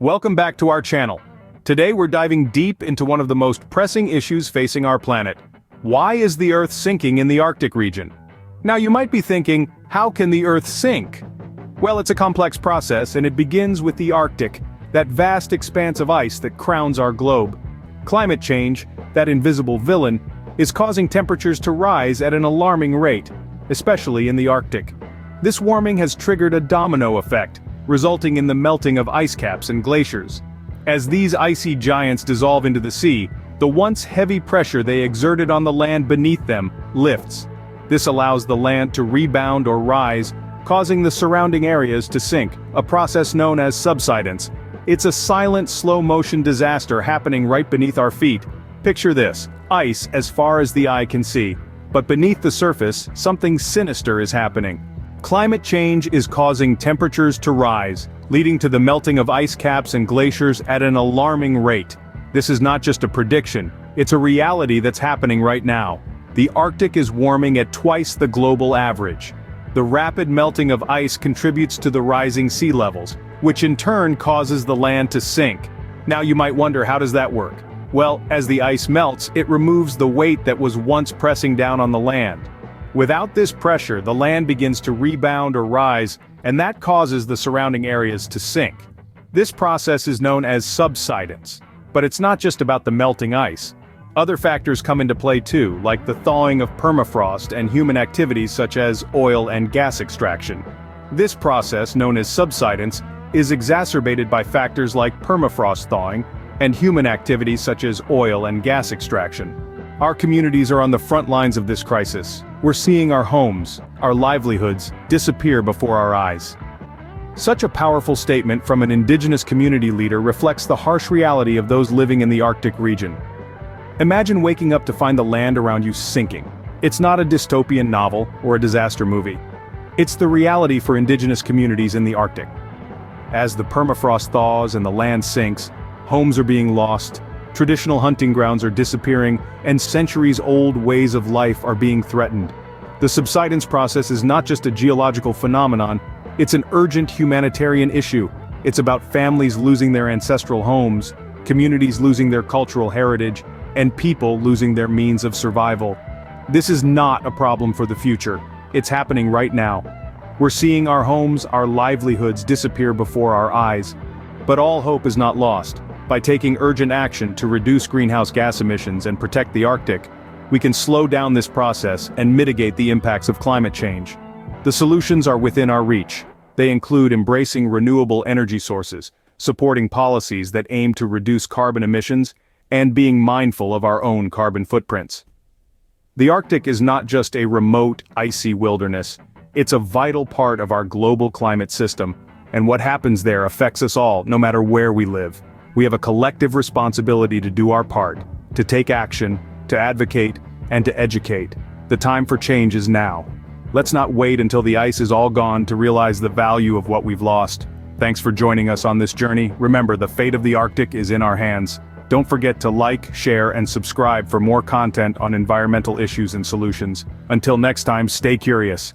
Welcome back to our channel. Today we're diving deep into one of the most pressing issues facing our planet. Why is the Earth sinking in the Arctic region? Now you might be thinking, how can the Earth sink? Well, it's a complex process and it begins with the Arctic, that vast expanse of ice that crowns our globe. Climate change, that invisible villain, is causing temperatures to rise at an alarming rate, especially in the Arctic. This warming has triggered a domino effect, resulting in the melting of ice caps and glaciers. As these icy giants dissolve into the sea, the once heavy pressure they exerted on the land beneath them lifts. This allows the land to rebound or rise, causing the surrounding areas to sink, a process known as subsidence. It's a silent, slow-motion disaster happening right beneath our feet. Picture this: ice as far as the eye can see. But beneath the surface, something sinister is happening. Climate change is causing temperatures to rise, leading to the melting of ice caps and glaciers at an alarming rate. This is not just a prediction, it's a reality that's happening right now. The Arctic is warming at twice the global average. The rapid melting of ice contributes to the rising sea levels, which in turn causes the land to sink. Now you might wonder, how does that work? Well, as the ice melts, it removes the weight that was once pressing down on the land. Without this pressure, the land begins to rebound or rise, and that causes the surrounding areas to sink. This process is known as subsidence. But it's not just about the melting ice. Other factors come into play too, like the thawing of permafrost and human activities such as oil and gas extraction. This process, known as subsidence, is exacerbated by factors like permafrost thawing and human activities such as oil and gas extraction. Our communities are on the front lines of this crisis. We're seeing our homes, our livelihoods, disappear before our eyes. Such a powerful statement from an indigenous community leader reflects the harsh reality of those living in the Arctic region. Imagine waking up to find the land around you sinking. It's not a dystopian novel or a disaster movie. It's the reality for indigenous communities in the Arctic. As the permafrost thaws and the land sinks, homes are being lost, traditional hunting grounds are disappearing, and centuries-old ways of life are being threatened. The subsidence process is not just a geological phenomenon, it's an urgent humanitarian issue. It's about families losing their ancestral homes, communities losing their cultural heritage, and people losing their means of survival. This is not a problem for the future. It's happening right now. We're seeing our homes, our livelihoods disappear before our eyes. But all hope is not lost. By taking urgent action to reduce greenhouse gas emissions and protect the Arctic, we can slow down this process and mitigate the impacts of climate change. The solutions are within our reach. They include embracing renewable energy sources, supporting policies that aim to reduce carbon emissions, and being mindful of our own carbon footprints. The Arctic is not just a remote, icy wilderness. It's a vital part of our global climate system, and what happens there affects us all, no matter where we live. We have a collective responsibility to do our part, to take action, to advocate, and to educate. The time for change is now. Let's not wait until the ice is all gone to realize the value of what we've lost. Thanks for joining us on this journey. Remember, the fate of the Arctic is in our hands. Don't forget to like, share, and subscribe for more content on environmental issues and solutions. Until next time, stay curious.